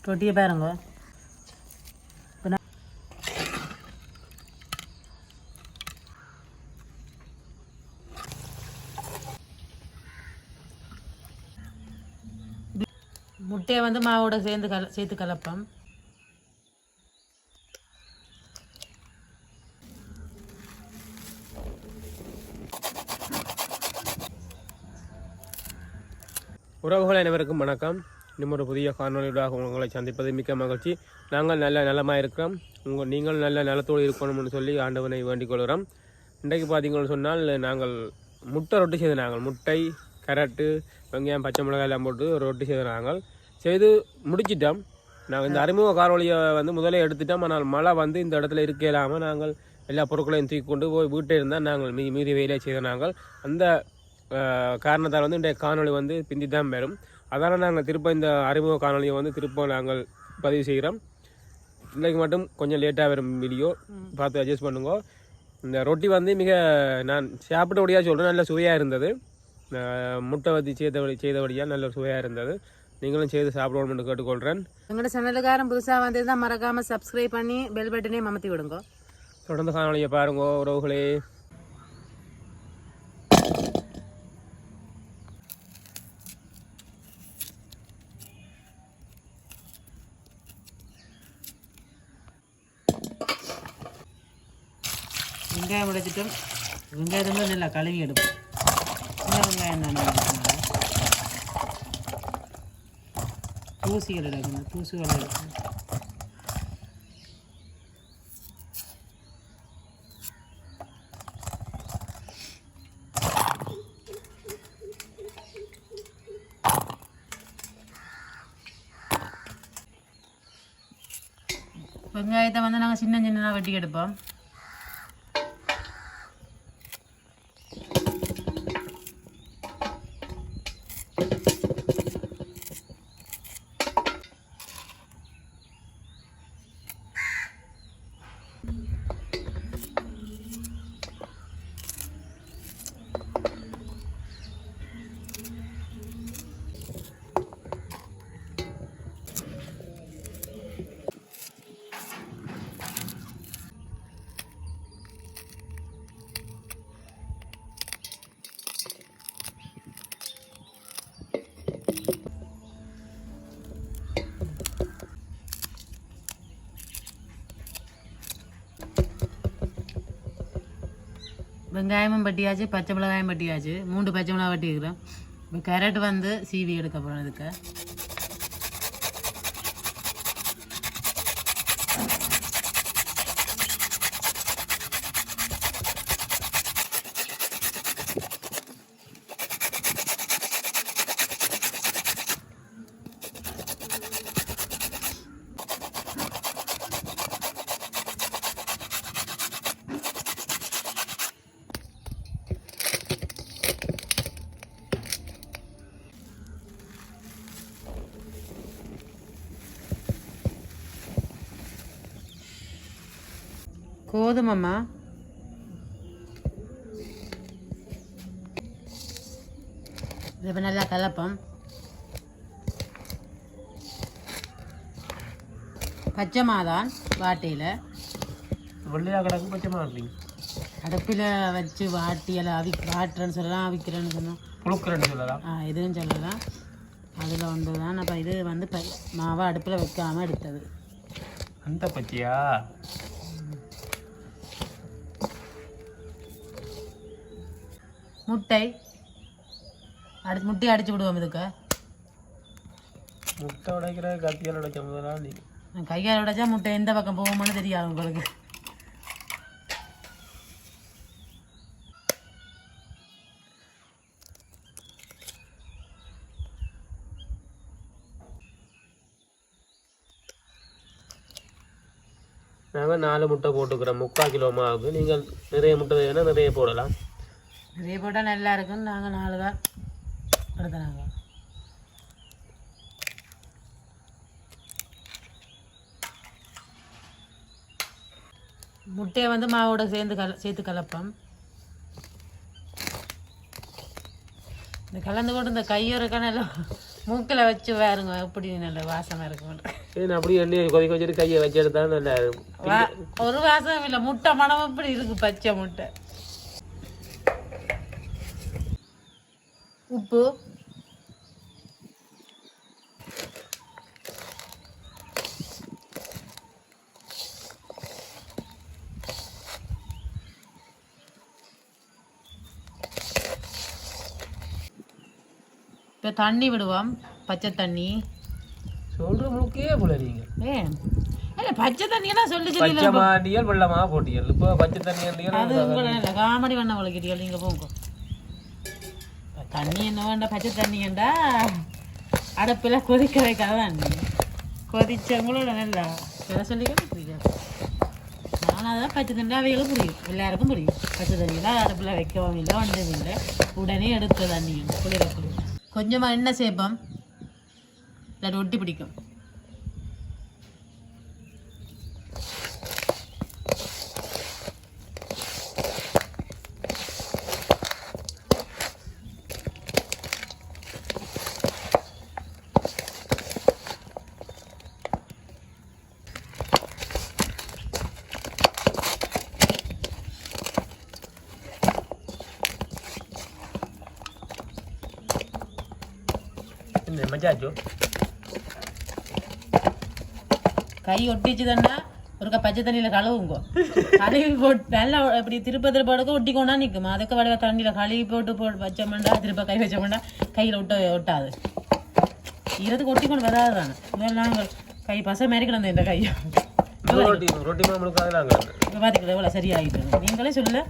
ரொட்டியை பாருங்க. முட்டையை வந்து மாவோட சேர்த்து கலப்போம். உறவுகள் அனைவருக்கும் வணக்கம். இன்னும் ஒரு புதிய காணொலியாக உங்களை சந்திப்பது மிக்க மகிழ்ச்சி. நாங்கள் நல்ல நலமாக இருக்கிறோம். நீங்கள் நல்ல நலத்தோடு இருக்கணும்னு சொல்லி ஆண்டவனை வேண்டிக் கொள்கிறோம். இன்றைக்கு பார்த்தீங்கன்னு சொன்னால் நாங்கள் முட்டை ரொட்டி செய்த நாங்கள் முட்டை கரட்டு வெங்காயம் பச்சை மிளகாய் எல்லாம் போட்டு ஒரு ரொட்டி செய்து முடிச்சிட்டோம். நாங்கள் இந்த அறிமுக காணொலியை வந்து முதலே எடுத்துட்டோம். ஆனால் மழை வந்து இந்த இடத்துல இருக்க இல்லாமல் நாங்கள் எல்லா பொருட்களையும் தூக்கி கொண்டு போய் வீட்டை இருந்தால் நாங்கள் மீதி வேலையை செய்த நாங்கள் அந்த காரணத்தால் வந்து இன்றைய காணொலி வந்து பிந்தி தான் பெறும். அதனால் நாங்கள் திரும்ப இந்த அறிமுக காணொலியை வந்து திரும்ப நாங்கள் பதிவு செய்கிறோம். இன்றைக்கு மட்டும் கொஞ்சம் லேட்டாக வரும் வீடியோ, பார்த்து அட்ஜஸ்ட் பண்ணுங்க. இந்த ரொட்டி வந்து நான் சாப்பிட்டபடியாக சொல்கிறேன், நல்ல சுவையாக இருந்தது. முட்டை வத்தி செய்தபடியாக நல்ல சுவையாக இருந்தது. நீங்களும் செய்து சாப்பிடணும்னு கேட்டுக்கொள்கிறேன். எங்களோட சேனலுக்காரன் புதுசாக வந்து தான் மறக்காமல் சப்ஸ்கிரைப் பண்ணி பெல் பட்டனே அமர்த்தி விடுங்க. தொடர்ந்து காணொலியை பாருங்க உறவுகளே. வெங்காயம் உடைச்சிட்டோம். வெங்காயத்தை நல்லா கழுவி எடுப்போம். சின்ன வெங்காயம் தானே, தூசிகள் எடுக்கணும். தூசுகள் எடுக்கணும். வெங்காயத்தை வந்து நாங்கள் சின்ன சின்னதாக வெட்டி எடுப்போம். வெங்காயமும் பட்டியாச்சு, பச்சை மிளகாயும் பட்டியாச்சு. 3 பச்சை மிளகாய் வட்டி இருக்கிறோம். இப்போ கேரட் வந்து சீவி எடுக்க போகிறோம். இதுக்கு கோதுமைம்மா இப்போ நல்லா கலப்போம். பச்சை மாதான் வாட்டியில் வெள்ளையாக கிடக்கு. பச்சை மாதம் அடுப்பில் வச்சு வாட்டியெல்லாம் வாட்டுறேன்னு சொல்லலாம், அவிக்கிறேன்னு சொன்னோம், புழுக்கிறேன்னு சொல்லலாம், இதுன்னு சொல்லலாம். அதில் ஒன்று தான். அப்போ இது வந்து மாவை அடுப்பில் வைக்காமல் எடுத்தது. அந்த பச்சையா? முட்டை அடிச்சு விடுவோம். இதுக்கு முட்டை உடைக்கிற கத்தியால் உடைச்ச முதல்ல கையால் உடைச்சா முட்டை எந்த பக்கம் போகும்னு தெரியாது உங்களுக்கு. நாங்கள் 4 முட்டை போட்டுக்கிறோம். 3/4 கிலோ மாவுக்கு. நீங்கள் நிறைய முட்டை வேணும்னா நிறைய போடலாம். நிறைய போட்டால் நல்லா இருக்குன்னு நாங்கள் 4 தான் எடுத்துனாங்க. முட்டையை வந்து மாவோட சேர்த்து கலப்போம். இந்த கலந்து போட்டு இந்த கையோரக்கான எல்லாம் மூக்கில் வச்சு வேறுங்க எப்படி நல்ல வாசமாக இருக்கும். ஏன்னா அப்படி எண்ணெய் கொதிக்க வச்சுட்டு கையை வச்சு எடுத்தா நல்லா ஒரு வாசம் இல்லை. முட்டை மனம் எப்படி இருக்கு, பச்சை முட்டை. உப்பு, இப்போ தண்ணி விடுவோம், பச்சை தண்ணி. சொல்ற முழுக்கே போல நீங்க இல்லை பச்சை தண்ணியெல்லாம் சொல்லி பச்சை மாட்டியல் வெள்ளமா போட்டியல். இப்போ பச்சை தண்ணி அது உங்களை இல்லை காமெடி பண்ண வளர்க்கிட்டியல். நீங்கள் போங்க தண்ணி என்ன வேண்டா, பச்சை தண்ணியண்டா அடுப்பில் கொதிக்க வைக்காதான். கொதிச்சவங்களோட நல்லா சில சொல்லிக்க புரியாது. நான் அதான் பச்சை தண்ணி அவைகளும் புரியும், எல்லாருக்கும் புரியும். பச்சை தண்ணியெல்லாம் அடுப்பில் வைக்கவும் இல்லை, ஒன்றும் இல்லை. உடனே எடுத்த தண்ணி குளிரக்குள்ள கொஞ்சமாக எண்ணெய் சேர்ப்போம், இல்லாட்டி ஒட்டி பிடிக்கும். மஜாச்சோ கை ஒட்டிச்சு தானே ஒரு பச்சை தண்ணியில் கழுவுங்க. கழுவி போட்டு நல்லா இப்படி திருப்ப போடுக்க ஒட்டிக்கொண்டா நிற்கும். அதுக்கு வடவை தண்ணியில் கழுவி போட்டு வச்சோம்னா திருப்ப கை வச்சோம்னா கையில் ஒட்டாது. ஈரத்துக்கு ஒட்டிக்கொண்டு வராது தானே. இதெல்லாம் கை பசை மாதிரி கிடந்த இந்த கையை ரொட்டி மாமுழுக்காக பார்த்துக்கிட்ட எவ்வளோ சரியாகிட்டு நீங்களே சொல்ல.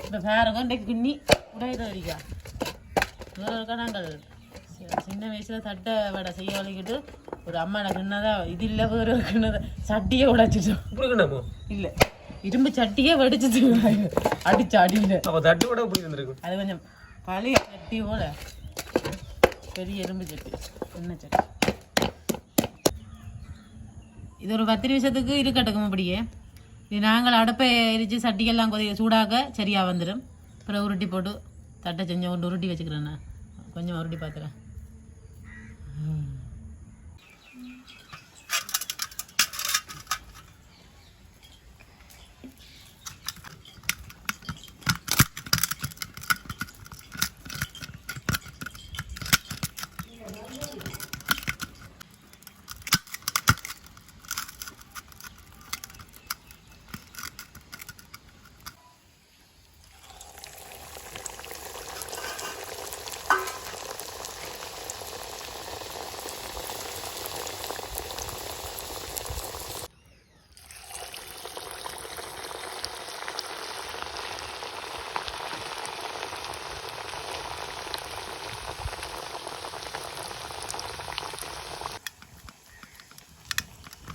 இப்போ பாருங்க இன்றைக்கு கிண்ணி உடையது வரிக்கா. இருக்கா நாங்கள் சின்ன வயசில் தட்டை வடை செய்ய வலிக்கிட்டு ஒரு அம்மாட கிண்ணதான் இது இல்லை, வேறு ஒரு கிண்ணதை சட்டியே உடைச்சிட்டோம். இல்லை இரும்பு சட்டியே வடிச்சிட்டு அடிச்சு அடியில் தட்டு விட பிடிக்கும். அது கொஞ்சம் பழைய சட்டி போல பெரிய இரும்பு சட்டி, சின்ன சட்டி. இது ஒரு 10 நிமிஷத்துக்கு இருக்கட்டுக்கும். அப்படியே இது நாங்கள் அடுப்பை எரித்து சட்டியெல்லாம் சூடாக சரியாக வந்துடும். அப்புறம் உருட்டி போட்டு தட்டை செஞ்ச ஒன்று உருட்டி வச்சுக்கிறேண்ணா, கொஞ்சம் உருட்டி பார்க்குறேன்.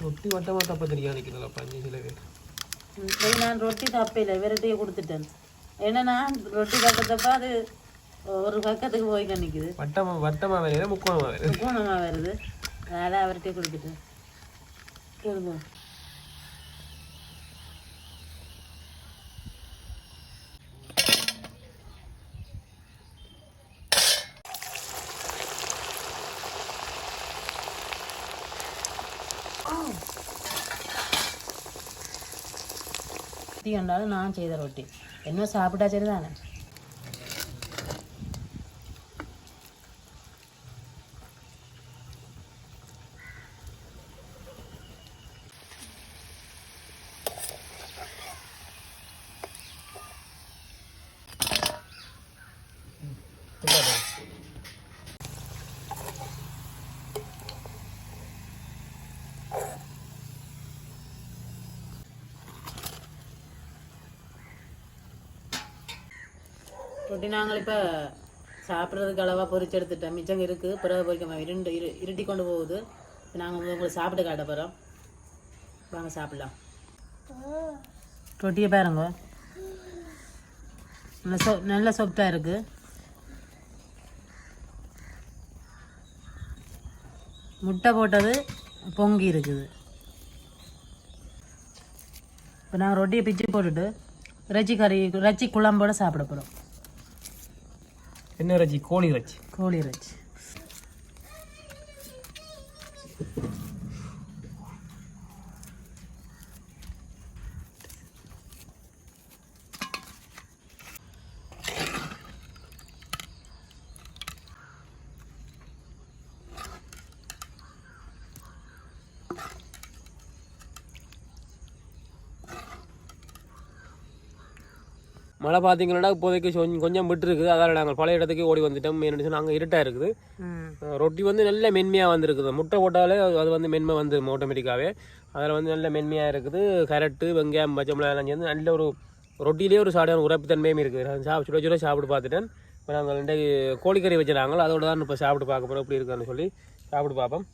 ரொட்டி வட்டமாக தப்ப தெரியா நிற்கிறதா பஞ்சு சில பேர். நான் ரொட்டி தப்பையில் விரட்டியை கொடுத்துட்டேன். என்னன்னா ரொட்டி தப்ப அது ஒரு பக்கத்துக்கு போய் நிற்குது. வட்டமாக வருது, முக்கோணமாக வருது. அதனால் அவர்கிட்டே கொடுத்துட்டேன். கொடுங்க. ரொட்டி கண்டாலும் நான் செய்த ரொட்டி என்ன சாப்பிட்டா சரி தானே. ரொட்டி நாங்கள் இப்போ சாப்பிட்றதுக்கு அளவாக பொரிச்சு எடுத்துட்டோம். மிச்சம் இருக்குது, பிறகு பொரிக்க இருட்டி கொண்டு போகுது. இப்போ நாங்கள் உங்களுக்கு சாப்பிட்டு காட்ட போகிறோம். வாங்க சாப்பிட்லாம். ரொட்டியை பாருங்க நல்ல சொப்டாக இருக்குது. முட்டை போட்டது பொங்கி இருக்குது. இப்போ நாங்கள் ரொட்டியை பிச்சு போட்டுட்டு இறைச்சி குழம்போடு சாப்பிட போகிறோம். என்ன இறைச்சி? கோழி இறைச்சி. கோழி இறைச்சி. மழை பார்த்தீங்கன்னா இப்போதைக்கு கொஞ்சம் விட்டுருக்குது. அதால் நாங்கள் பழைய இடத்துக்கு ஓடி வந்துட்டோம். என்ன சொன்னால் அங்கே இருட்டாக இருக்குது. ரொட்டி வந்து நல்ல மென்மையாக வந்துருக்குது. முட்டை போட்டாலே அது வந்து மென்மை வந்து ஆட்டோமேட்டிக்காகவே. அதில் வந்து நல்ல மென்மையாக இருக்குது. கேரட்டு, வெங்காயம், பச்சை மிளகாய் எல்லாம் சேர்ந்து நல்ல ஒரு ரொட்டியிலே ஒரு சாடையான உரப்புத்தன்மையும் இருக்குது. நான் சுட சுட சாப்பிட்டு பார்த்துட்டேன். இப்போ நாங்கள் இன்றைக்கு கோழிக்கறி வச்சுருக்காங்க. அதோட தான் இப்போ சாப்பிட்டு பார்க்க போகிறோம். எப்படி இருக்கான்னு சொல்லி சாப்பிட்டு பார்ப்போம்.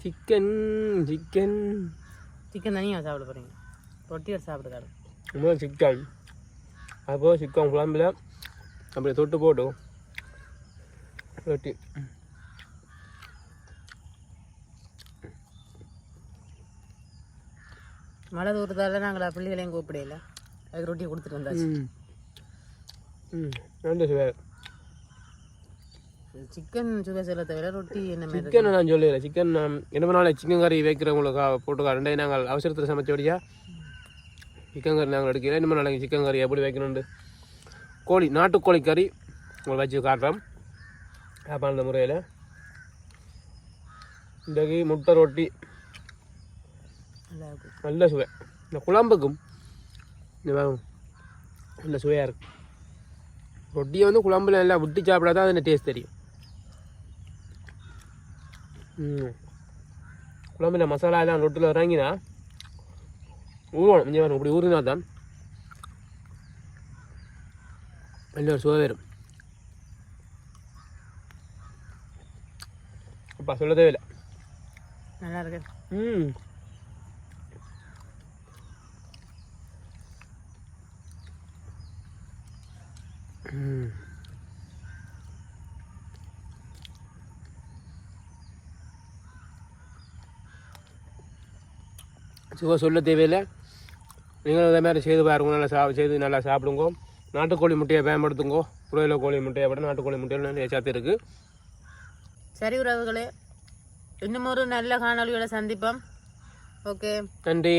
சிக்கன் சிக்கன் சிக்கன் தனியாக சாப்பிட போகிறீங்க? ரொட்டியோட சாப்பிடுறாரு. சிக்கன் அப்போ சிக்கன் குழம்புல அப்படி தொட்டு போட்டு ரொட்டி. மழை தூரத்தால நாங்கள் பிள்ளைகளையும் கூப்பிடல. அதுக்கு ரொட்டியை கொடுத்துட்டு வந்தாச்சு. ரெண்டு சுவை. சிக்கன் சுவை சொல்ல தவிர ரொட்டி என்ன சிக்கன் நான் சொல்லல. சிக்கன் என்ன பண்ணாலும் சிக்கன் கறி வைக்கிறவங்களுக்கு போட்டுக்கா. ரெண்டாவது நாங்கள் அவசரத்தில் சமைச்சபடியா சிக்கன் கறி நாங்கள் எடுக்கல. இன்னும் நாளைக்கு சிக்கன் கறி எப்படி வைக்கணுண்டு கோழி நாட்டுக்கோழி கறி உங்களை வச்சு காட்டுறோம். அப்போ அந்த முறையில் இன்றைக்கு முட்டை ரொட்டி நல்ல சுவை. இந்த குழம்புக்கும் நல்ல சுவையாக இருக்கும். ரொட்டியை வந்து குழம்புல நல்லா விட்டு சாப்பிட்டா தான் அதில் டேஸ்ட் தெரியும். குழம்புல மசாலா எல்லாம் ரொட்டியில் இறங்கினா ஊறணும். கொஞ்சம் வரும். இப்படி ஊறினா தான் நல்ல ஒரு சுவை வரும். அப்பா சொல்லதே இல்லை. நல்லா இருக்கு. சுவை சொல்ல தேவையில்லை. நீங்களும் அதே மாதிரி செய்து பாருங்க. நல்லா செய்து நல்லா சாப்பிடுங்க. நாட்டுக்கோழி முட்டையை பயன்படுத்துங்க. புரோயிலர் கோழி முட்டையை விட நாட்டுக்கோழி முட்டையில் நிறைய சத்து இருக்குது. சரி உறவுகளே, இன்னும் ஒரு நல்ல காணொலியோட சந்திப்போம். ஓகே, நன்றி.